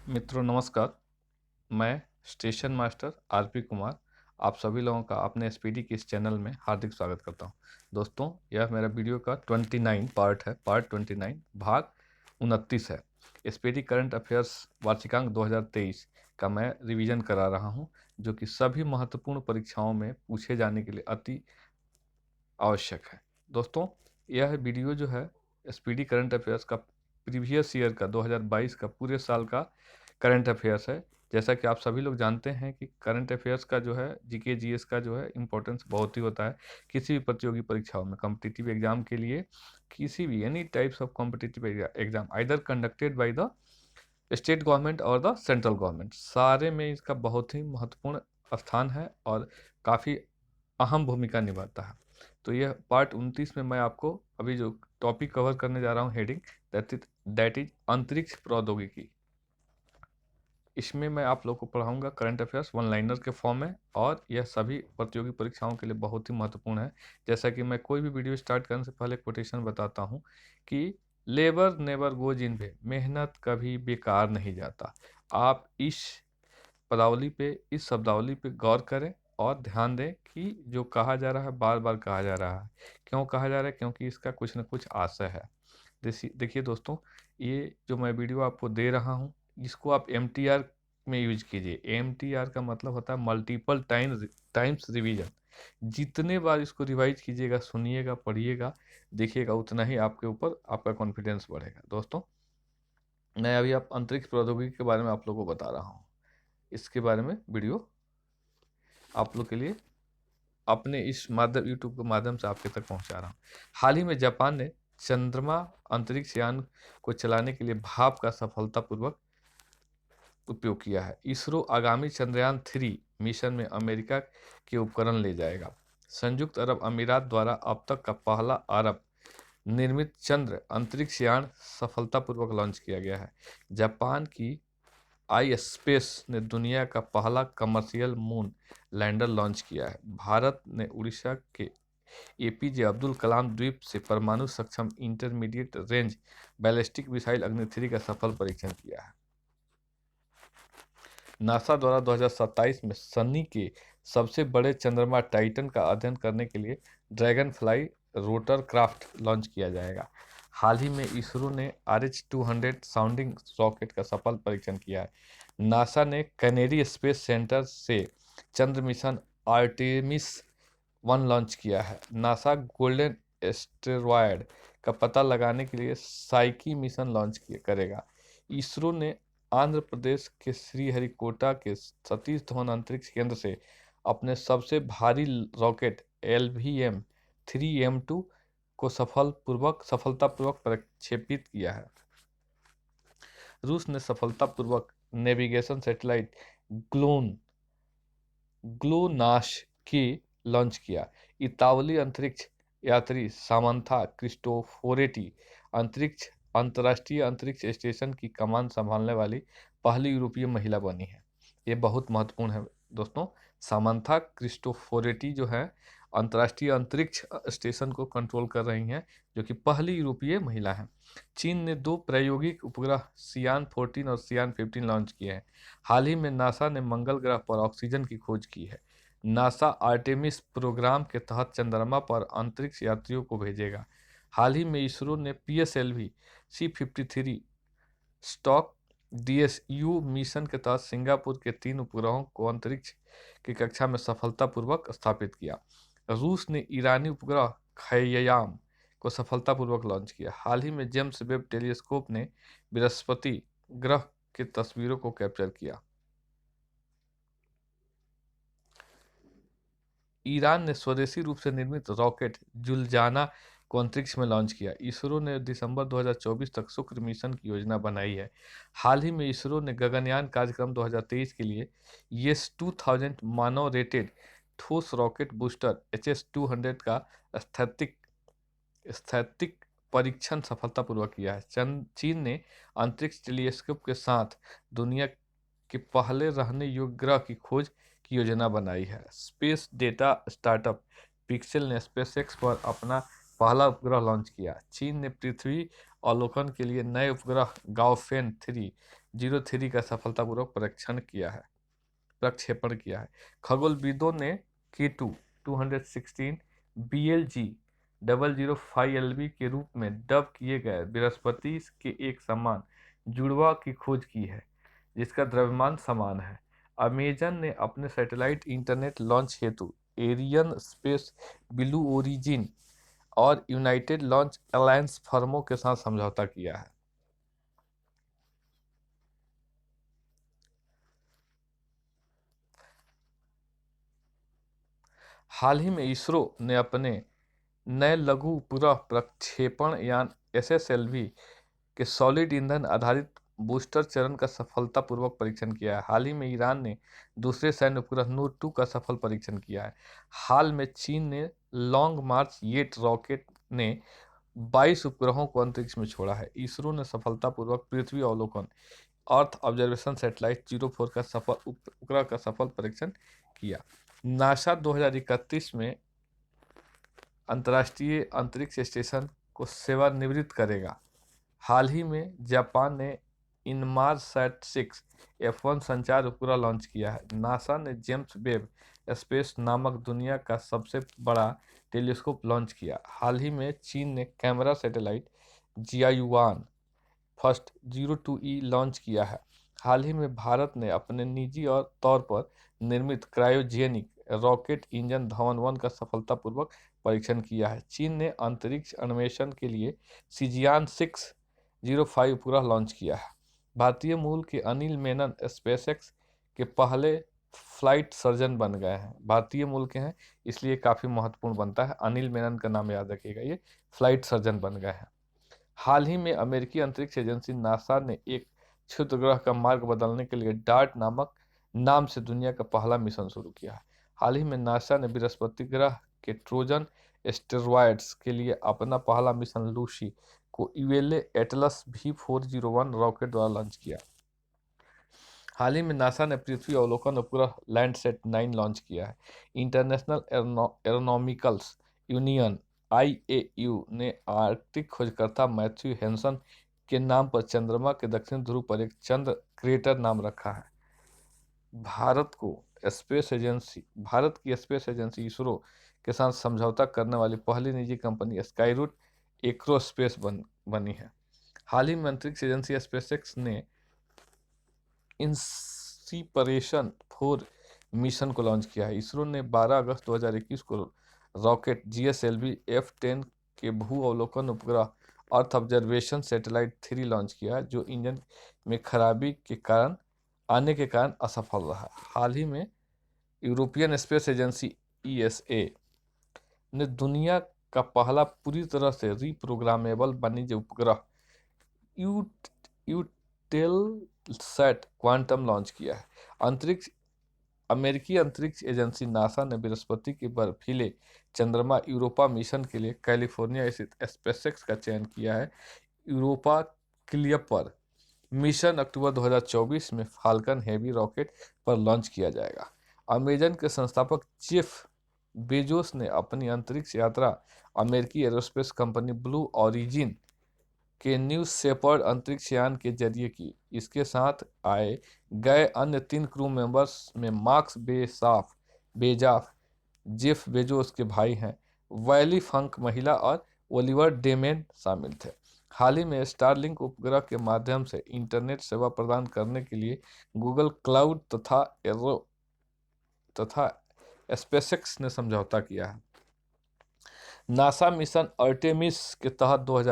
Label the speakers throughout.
Speaker 1: मित्रों नमस्कार। मैं स्टेशन मास्टर आरपी कुमार आप सभी लोगों का अपने एसपीडी के इस चैनल में हार्दिक स्वागत करता हूं। दोस्तों, यह मेरा वीडियो का 29 पार्ट है, पार्ट 29 भाग 29 है। एसपीडी करंट अफेयर्स वार्षिकांक 2023 का मैं रिवीजन करा रहा हूं, जो कि सभी महत्वपूर्ण परीक्षाओं में पूछे जाने के लिए अति आवश्यक है। दोस्तों, यह वीडियो जो है एसपीडी करंट अफेयर्स का प्रीवियस ईयर का 2022 का पूरे साल का करंट अफेयर्स है। जैसा कि आप सभी लोग जानते हैं कि करंट अफेयर्स का जो है जीके जीएस का जो है इम्पोर्टेंस बहुत ही होता है किसी भी प्रतियोगी परीक्षाओं में। कॉम्पिटिटिव एग्जाम के लिए किसी भी any types of competitive exam either conducted by the state government और द सेंट्रल गवर्नमेंट, सारे में इसका बहुत ही महत्वपूर्ण स्थान है और काफ़ी अहम भूमिका निभाता है। तो यह पार्ट 29 में मैं आपको अभी जो टॉपिक कवर करने जा रहा हूँ, हेडिंग दैट इज अंतरिक्ष प्रौद्योगिकी। इसमें मैं आप लोग को पढ़ाऊंगा करंट अफेयर्स वन लाइनर के फॉर्म में, और यह सभी प्रतियोगी परीक्षाओं के लिए बहुत ही महत्वपूर्ण है। जैसा कि मैं कोई भी वीडियो स्टार्ट करने से पहले कोटेशन बताता हूँ कि लेबर नेवर गोज इन वे, मेहनत कभी बेकार नहीं जाता। आप इस पदावली पे, इस शब्दावली पे गौर करें और ध्यान दें कि जो कहा जा रहा है बार बार कहा जा रहा है। क्यों कहा जा रहा है? क्योंकि इसका कुछ न कुछ आशय है। देखिए दोस्तों, ये जो मैं वीडियो आपको दे रहा हूँ, इसको आप एमटीआर में यूज कीजिए। एमटीआर का मतलब होता है मल्टीपल टाइम्स रिवीजन। जितने बार इसको रिवाइज कीजिएगा, सुनिएगा, पढ़िएगा, देखिएगा, उतना ही आपके ऊपर आपका कॉन्फिडेंस बढ़ेगा। दोस्तों, मैं अभी आप अंतरिक्ष प्रौद्योगिकी के बारे में आप लोगों को बता रहा हूँ। इसके बारे में वीडियो आप लोग के लिए अपने इस माध्यम यूट्यूब के माध्यम से आपके तक पहुंचा रहा हूं। हाल ही में जापान ने चंद्रमा अंतरिक्ष यान को चलाने के लिए भाप का सफलतापूर्वक उपयोग किया है। इसरो आगामी चंद्रयान 3 मिशन में अमेरिका के उपकरण ले जाएगा। संयुक्त अरब अमीरात द्वारा अब तक का पहला अरब निर्मित चंद्र अंतरिक्ष यान सफलतापूर्वक लॉन्च किया गया है। जापान की आई स्पेस ने दुनिया का पहला कमर्शियल मून लैंडर लॉन्च किया है। भारत ने उड़ीसा के एपीजे अब्दुल कलाम द्वीप से परमाणु सक्षम इंटरमीडिएट रेंज बैलिस्टिक मिसाइल अग्नि 3 का सफल परीक्षण किया है। नासा द्वारा 2027 में शनि के सबसे बड़े चंद्रमा टाइटन का अध्ययन करने के लिए dragon fly rotor craft launch किया जाएगा। हाल ही में इसरो ने RH-200 साउंडिंग रॉकेट का सफल परीक्षण किया है। नासा ने कैनेरी स्पेस सेंटर से चंद्र मिशन आर्टेमिस 1 लॉन्च किया है। नासा गोल्डन एस्टेरॉयड का पता लगाने के लिए साइकी मिशन लॉन्च करेगा। इसरो ने आंध्र प्रदेश के श्रीहरिकोटा के सतीश धवन अंतरिक्ष केंद्र से अपने सबसे भारी रॉकेट LVM-3M2 को सफलतापूर्वक प्रक्षेपित किया है। रूस ने सफलतापूर्वक नेविगेशन सैटेलाइट ग्लोनास की लॉन्च किया। इतालवी अंतरिक्ष यात्री सामंथा क्रिस्टोफोरेटी अंतर्राष्ट्रीय अंतरिक्ष स्टेशन की कमान संभालने वाली पहली यूरोपीय महिला बनी है। ये बहुत महत्वपूर्ण है दोस्तों। सामंथा क्रिस्टोफोरेटी जो है अंतर्राष्ट्रीय अंतरिक्ष स्टेशन को कंट्रोल कर रही हैं, जो कि पहली यूरोपीय महिला हैं। चीन ने 2 प्रायोगिक उपग्रह सियान 14 और सियान 15 लॉन्च किए हैं। हाल ही में नासा ने मंगल ग्रह पर ऑक्सीजन की खोज की है। नासा आर्टेमिस प्रोग्राम के तहत चंद्रमा पर अंतरिक्ष यात्रियों को भेजेगा। हाल ही में इसरो ने PSLV C-53 stock DSU mission के तहत सिंगापुर के 3 उपग्रहों को अंतरिक्ष की कक्षा में सफलतापूर्वक स्थापित किया। रूस ने ईरानी उपग्रह खयाम को सफलतापूर्वक लॉन्च किया। हाल ही में जेम्स वेब टेलीस्कोप ने बृहस्पति ग्रह की तस्वीरों को कैप्चर किया। ईरान ने स्वदेशी रूप से निर्मित रॉकेट जुलजाना को अंतरिक्ष में लॉन्च किया। इसरो ने दिसंबर 2024 तक शुक्र मिशन की योजना बनाई है। हाल ही में इसरो ने गगनयान कार्यक्रम 2023 के लिए YES-2000 मानव रेटेड ठोस रॉकेट बूस्टर HS-200 का स्थैतिक परीक्षण सफलतापूर्वक किया है। चीन ने अंतरिक्ष टेलीस्कोप के साथ दुनिया के पहले रहने योग्य ग्रह की खोज की योजना बनाई है। स्पेस डेटा स्टार्टअप पिक्सेल ने स्पेसएक्स पर अपना पहला उपग्रह लॉन्च किया। चीन ने पृथ्वी अवलोकन के लिए नए उपग्रह गाओफेन 3 03 का सफलतापूर्वक प्रक्षेपण किया है। खगोलविदों ने K2 216 BLG 005LB के रूप में डब किए गए बृहस्पति के एक समान जुड़वा की खोज की है जिसका द्रव्यमान समान है। अमेजन ने अपने सैटेलाइट इंटरनेट लॉन्च हेतु एरियन स्पेस, ब्लू ओरिजिन और यूनाइटेड लॉन्च अलायंस फर्मों के साथ समझौता किया है। हाल ही में इसरो ने अपने नए लघु उपग्रह प्रक्षेपण यान SSLV के सॉलिड ईंधन आधारित बूस्टर चरण का सफलतापूर्वक परीक्षण किया है। हाल ही में ईरान ने दूसरे सैन्य उपग्रह नूर 2 का सफल परीक्षण किया है। हाल में चीन ने लॉन्ग मार्च येट रॉकेट ने 22 उपग्रहों को अंतरिक्ष में छोड़ा है। इसरो ने सफलतापूर्वक पृथ्वी अवलोकन अर्थ ऑब्जर्वेशन सैटेलाइट 04 का सफल उपग्रह का सफल परीक्षण किया। नासा 2031 में अंतर्राष्ट्रीय अंतरिक्ष स्टेशन को सेवानिवृत्त करेगा। हाल ही में जापान ने इनमारसैट 6 F1 संचार उपग्रह लॉन्च किया है। नासा ने जेम्स वेब स्पेस नामक दुनिया का सबसे बड़ा टेलीस्कोप लॉन्च किया। हाल ही में चीन ने camera satellite Jiyuan first 02E launch किया है। हाल ही में भारत ने अपने निजी और तौर पर निर्मित क्रायोजेनिक रॉकेट इंजन धवन-1 का सफलतापूर्वक परीक्षण किया है। चीन ने अंतरिक्ष अन्वेषण के लिए सिजियान 605 उपग्रह लॉन्च किया है। भारतीय मूल के अनिल मेनन स्पेसएक्स के पहले फ्लाइट सर्जन बन गए हैं। भारतीय मूल के हैं इसलिए काफ़ी महत्वपूर्ण बनता है। अनिल मेनन का नाम याद रखिएगा, ये फ्लाइट सर्जन बन गए हैं। हाल ही में अमेरिकी अंतरिक्ष एजेंसी नासा ने एक क्षुद्रग्रह का मार्ग बदलने के लिए डार्ट नामक नाम से दुनिया का पहला मिशन शुरू किया है। हाल ही में नासा ने बृहस्पति ग्रह के ट्रोजन एस्टेरॉयड्स के लिए अपना पहला मिशन लूसी को यूएलए एटलस V401 रॉकेट द्वारा लॉन्च किया। हाल ही में नासा ने पृथ्वी अवलोकन उपग्रह लैंडसैट 9 लॉन्च किया है। इंटरनेशनल एरोनॉमिकल्स यूनियन IAU ने आर्कटिक खोजकर्ता मैथ्यू हेंसन के नाम पर चंद्रमा के दक्षिण ध्रुव पर एक चंद्र क्रेटर नाम रखा है। भारत की स्पेस एजेंसी इसरो के साथ समझौता करने वाली पहली निजी कंपनी स्काईरूट एरोस्पेस बनी है। हाल ही में अंतरिक्ष एजेंसी स्पेसएक्स ने इंस्पिरेशन 4 मिशन को लॉन्च किया है। इसरो ने 12 अगस्त 2021 को रॉकेट GSLV F10 के भू अवलोकन उपग्रह अर्थ ऑब्जर्वेशन सैटेलाइट 3 लॉन्च किया जो इंजन में खराबी के कारण असफल रहा। हाल ही में यूरोपियन स्पेस एजेंसी ESA ने दुनिया का पहला पूरी तरह से रीप्रोग्रामेबल वाणिज्य उपग्रह यूटेलसैट क्वांटम लॉन्च किया है। अमेरिकी अंतरिक्ष एजेंसी नासा ने बृहस्पति के बर्फीले चंद्रमा यूरोपा मिशन के लिए कैलिफोर्निया स्थित स्पेसएक्स का चयन किया है। यूरोपा क्लिपर मिशन अक्टूबर 2024 में फाल्कन हेवी रॉकेट पर लॉन्च किया जाएगा। अमेजन के संस्थापक जेफ बेजोस ने अपनी अंतरिक्ष यात्रा अमेरिकी एरोस्पेस कंपनी ब्लू ओरिजिन के न्यू शेपर्ड अंतरिक्ष यान के जरिए की। इसके साथ आए गए अन्य 3 क्रू मेंबर्स में मार्क्स बेजाफ जेफ बेजोस के भाई हैं, वैली फंक महिला और ओलिवर डेमेन शामिल थे। हाल ही में स्टारलिंक उपग्रह के माध्यम से इंटरनेट सेवा प्रदान करने के लिए गूगल क्लाउड तथा स्पेसएक्स ने समझौता किया है। नासा मिशन आर्टेमिस के तहत वर्ष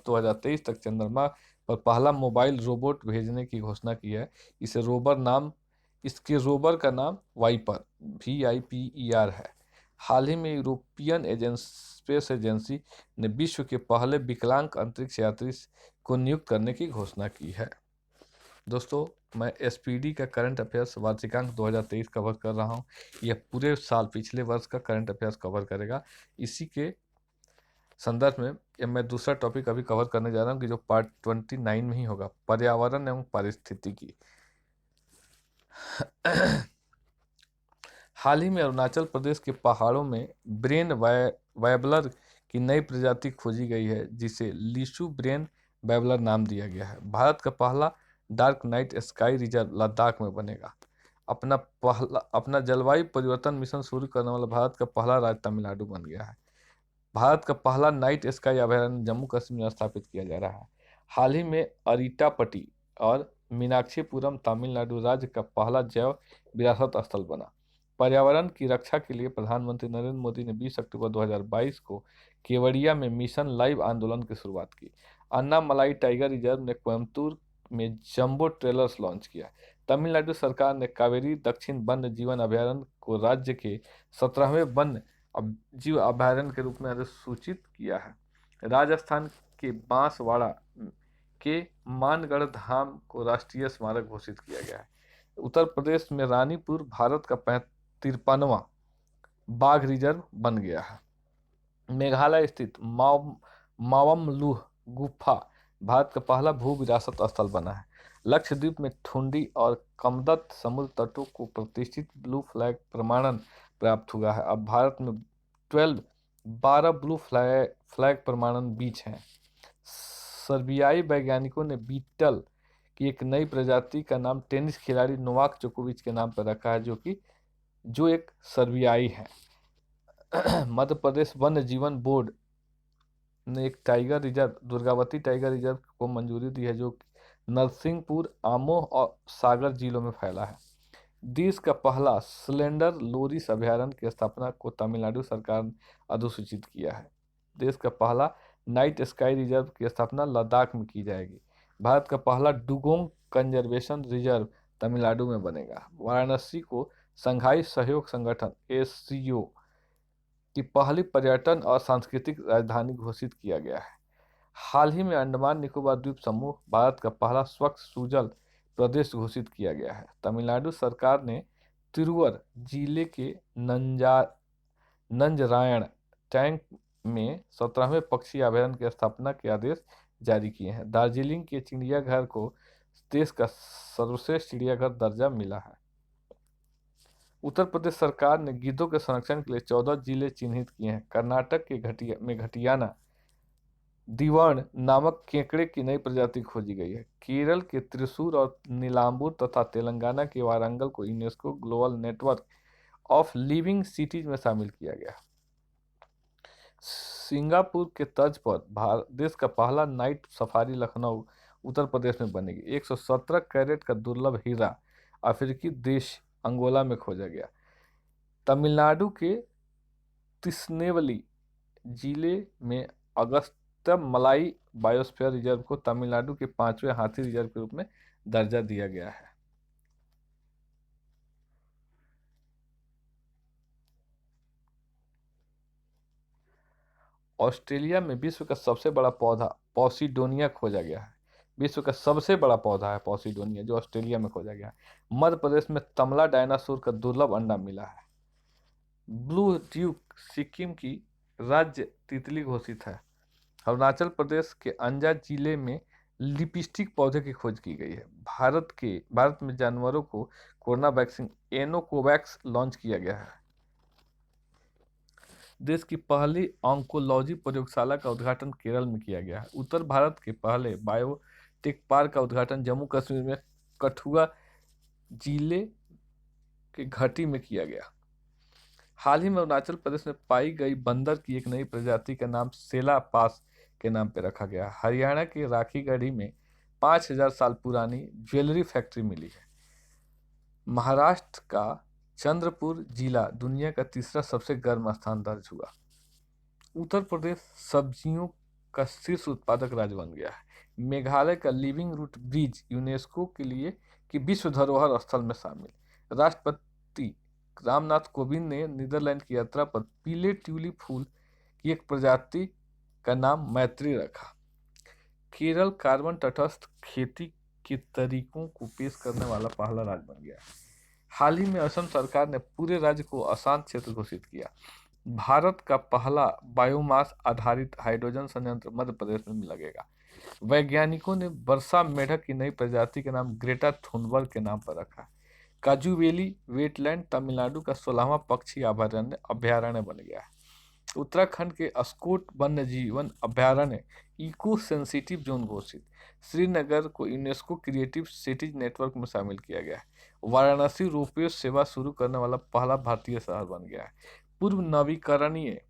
Speaker 1: 2023 तक चंद्रमा पर पहला मोबाइल रोबोट भेजने की घोषणा की है। इसके रोवर का नाम वाइपर VIPER है। हाल ही में यूरोपियन स्पेस एजेंसी ने विश्व के पहले विकलांग अंतरिक्ष यात्री को नियुक्त करने की घोषणा की है। दोस्तों, मैं SPD का करंट अफेयर्स वार्षिकांक 2023 कवर कर रहा हूं। यह पूरे साल पिछले वर्ष का करंट अफेयर्स कवर करेगा। इसी के संदर्भ में मैं दूसरा टॉपिक अभी कवर करने जा रहा हूं कि जो पार्ट 29 में ही होगा, पर्यावरण एवं पारिस्थितिकी। हाल ही में अरुणाचल प्रदेश के पहाड़ों में ब्रेन वैबलर की नई प्रजाति खोजी गई है जिसे लिसु ब्रेन वैबलर नाम दिया गया है। भारत का पहला dark night sky reserve Ladakh में बनेगा। अपना जलवायु परिवर्तन मिशन शुरू करने वाला भारत का पहला राज्य तमिलनाडु बन गया है। भारत का पहला नाइट स्काई अभयारण्य जम्मू कश्मीर में स्थापित किया जा रहा है। हाल ही में अरिटापट्टी और मीनाक्षीपुरम तमिलनाडु राज्य का पहला जैव विरासत स्थल बना। पर्यावरण की रक्षा के लिए प्रधानमंत्री नरेंद्र मोदी ने 20 अक्टूबर 2022 को केवड़िया में मिशन लाइव आंदोलन की शुरुआत की। अन्नामलाई टाइगर रिजर्व ने कोयम्बटूर में जंबो ट्रेलर्स लॉन्च किया। तमिलनाडु सरकार ने कावेरी दक्षिण वन्य जीवन अभयारण्य को राज्य के 17वें वन्य जीव अभयारण्य के रूप में अधिसूचित किया है। राजस्थान के बांसवाड़ा के मानगढ़ धाम को राष्ट्रीय स्मारक घोषित किया गया है। उत्तर प्रदेश में रानीपुर भारत का 53वां बाघ रिजर्व बन गया है। मेघालय स्थित मावमलुह गुफा भारत का पहला भू विरासत स्थल बना है। लक्षद्वीप में ठुंडी और कमदत समुद्र तटों को प्रतिष्ठित ब्लू फ्लैग प्रमाणन प्राप्त हुआ है। अब भारत में 12 ब्लू फ्लैग प्रमाणन बीच हैं। सर्बियाई वैज्ञानिकों ने बीटल की एक नई प्रजाति का नाम टेनिस खिलाड़ी नोवाक जोकोविच के नाम पर रखा है, जो एक सर्बियाई है। मध्य प्रदेश वन्य जीवन बोर्ड ने एक tiger reserve Durgavati tiger reserve को मंजूरी दी है, जो नरसिंहपुर, आमोह और सागर जिलों में फैला है। देश का पहला स्लेंडर लोरिस अभयारण्य की स्थापना को तमिलनाडु सरकार ने अधिसूचित किया है। देश का पहला नाइट स्काई रिजर्व की स्थापना लद्दाख में की जाएगी। भारत का पहला डुगोंग कंजर्वेशन रिजर्व तमिलनाडु में बनेगा। वाराणसी को संघाई सहयोग संगठन SCO की पहली पर्यटन और सांस्कृतिक राजधानी घोषित किया गया है। हाल ही में अंडमान निकोबार द्वीप समूह भारत का पहला स्वच्छ सुजल प्रदेश घोषित किया गया है। तमिलनाडु सरकार ने तिरुवर जिले के नंजरायण टैंक में 17वें पक्षी अभयारण्य की स्थापना के आदेश जारी किए हैं। दार्जिलिंग के चिड़ियाघर को देश का सर्वश्रेष्ठ चिड़ियाघर दर्जा मिला है। उत्तर प्रदेश सरकार ने गिद्धों के संरक्षण के लिए 14 जिले चिन्हित किए हैं। कर्नाटक के घटियाना दीवर्ण नामक केकड़े की नई प्रजाति खोजी गई है। केरल के त्रिशूर और नीलांबूर तथा तेलंगाना के वारंगल को UNESCO global network of living cities में शामिल किया गया। सिंगापुर के तर्ज पर देश का पहला नाइट सफारी लखनऊ उत्तर प्रदेश में बनेगी। 117 कैरेट का दुर्लभ हीरा अफ्रीकी देश अंगोला में खोजा गया। तमिलनाडु के तिरुनेलवेली जिले में अगस्त्यमलाई बायोस्फीयर रिजर्व को तमिलनाडु के 5वें हाथी रिजर्व के रूप में दर्जा दिया गया है। ऑस्ट्रेलिया में विश्व का सबसे बड़ा पौधा पॉसिडोनिया खोजा गया है। विश्व का सबसे बड़ा पौधा है पॉसिडोनिया, जो ऑस्ट्रेलिया में खोजा गया है। मध्य प्रदेश में तमला डायनासोर का दुर्लभ अंडा मिला है। ब्लू ड्यूक सिक्किम की राज्य तितली घोषित है। अरुणाचल प्रदेश के अंजा जिले में लिपस्टिक पौधे की खोज की गई है। भारत में जानवरों को कोरोना वैक्सीन एनोकोवैक्स लॉन्च किया गया है। देश की पहली ऑन्कोलॉजी प्रयोगशाला का उद्घाटन केरल में किया गया है। उत्तर भारत के पहले बायोटेक पार्क का उद्घाटन जम्मू कश्मीर में कठुआ जिले के घाटी में किया गया। हाल ही में अरुणाचल प्रदेश में पाई गई बंदर की एक नई प्रजाति का नाम सेला पास के नाम पर रखा गया। हरियाणा के राखीगढ़ी में 5000 साल पुरानी ज्वेलरी फैक्ट्री मिली है। महाराष्ट्र का चंद्रपुर जिला दुनिया का तीसरा सबसे गर्म स्थान दर्ज हुआ। उत्तर प्रदेश सब्जियों का शीर्ष उत्पादक राज्य बन गया है। मेघालय का लिविंग रूट ब्रिज यूनेस्को के लिए की विश्व धरोहर स्थल में शामिल। राष्ट्रपति रामनाथ कोविंद ने नीदरलैंड की यात्रा पर पीले ट्यूलिप फूल की एक प्रजाति का नाम मैत्री रखा। केरल कार्बन तटस्थ खेती के तरीकों को पेश करने वाला पहला राज्य बन गया। हाल ही में असम सरकार ने पूरे राज्य को अशांत क्षेत्र घोषित किया। भारत का पहला बायोमास आधारित हाइड्रोजन संयंत्र मध्य प्रदेश में लगेगा। वैज्ञानिकों ने वर्षा मेढक की नई प्रजाति के नाम ग्रेटा थुनबर्ग के नाम पर रखा। काजूवेली वेटलैंड तमिलनाडु का 16वां पक्षी अभयारण्य बन गया है। उत्तराखंड के अस्कोट वन्य जीवन अभ्यारण्य इको सेंसिटिव जोन घोषित। श्रीनगर को यूनेस्को क्रिएटिव सिटीज नेटवर्क में शामिल किया गया है। वाराणसी रोपवे सेवा शुरू करने वाला पहला भारतीय शहर बन गया है। पूर्व नवीकरणीय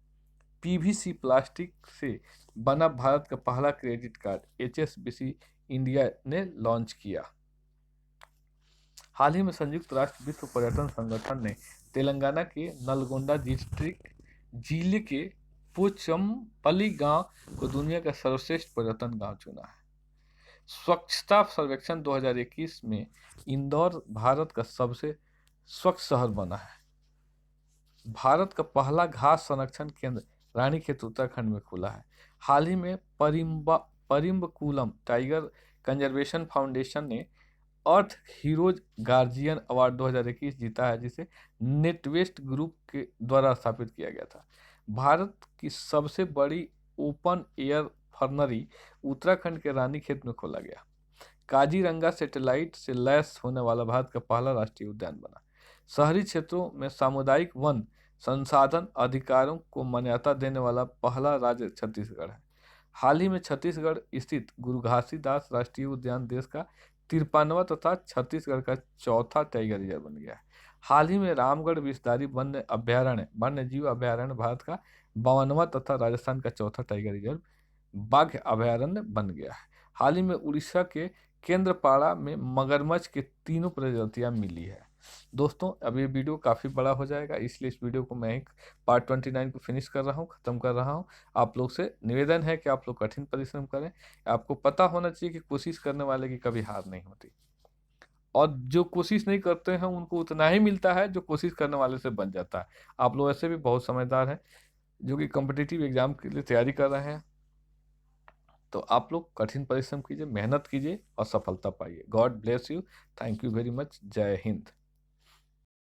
Speaker 1: पीवीसी प्लास्टिक से बना भारत का पहला क्रेडिट कार्ड HSBC इंडिया ने लॉन्च किया। हाल ही में संयुक्त राष्ट्र विश्व पर्यटन संगठन ने तेलंगाना के नलगोंडा डिस्ट्रिक्ट जिले के पोचमपल्ली गांव को दुनिया का सर्वश्रेष्ठ पर्यटन गांव चुना है। स्वच्छता सर्वेक्षण 2021 में इंदौर भारत का सबसे स्वच्छ शहर बना है। भारत का पहला घास संरक्षण केंद्र रानीखेत उत्तराखंड में खुला है। हाल ही में परिम्बकुलम टाइगर कंजर्वेशन फाउंडेशन ने अर्थ हीरोज गार्जियन अवार्ड 2021 जीता है, जिसे नेटवेस्ट ग्रुप के द्वारा स्थापित किया गया था। भारत की सबसे बड़ी ओपन एयर फर्नरी उत्तराखंड के रानीखेत में खोला गया। काजीरंगा सैटेलाइट से लैस होने वाला भारत का पहला राष्ट्रीय उद्यान बना। शहरी क्षेत्रों में सामुदायिक वन संसाधन अधिकारों को मान्यता देने वाला पहला राज्य छत्तीसगढ़ है। हाल ही में छत्तीसगढ़ स्थित गुरु घासीदास राष्ट्रीय उद्यान देश का 53वां तथा छत्तीसगढ़ का चौथा टाइगर रिजर्व बन गया है। हाल ही में रामगढ़ विषधारी वन्य जीव अभ्यारण्य भारत का 52वां तथा राजस्थान का चौथा टाइगर रिजर्व बाघ अभ्यारण्य बन गया है। हाल ही में उड़ीसा के केंद्रपाड़ा में मगरमच्छ के 3 प्रजातियां मिली है। दोस्तों, अब ये वीडियो काफ़ी बड़ा हो जाएगा, इसलिए इस वीडियो को मैं एक पार्ट 29 को फिनिश कर रहा हूँ, ख़त्म कर रहा हूँ। आप लोग से निवेदन है कि आप लोग कठिन परिश्रम करें। आपको पता होना चाहिए कि कोशिश करने वाले की कभी हार नहीं होती, और जो कोशिश नहीं करते हैं उनको उतना ही मिलता है जो कोशिश करने वाले से बन जाता है। आप लोग ऐसे भी बहुत समझदार हैं जो कि कॉम्पिटिटिव एग्जाम के लिए तैयारी कर रहे हैं। तो आप लोग कठिन परिश्रम कीजिए, मेहनत कीजिए और सफलता पाइए। God bless you. Thank you very much. जय हिंद।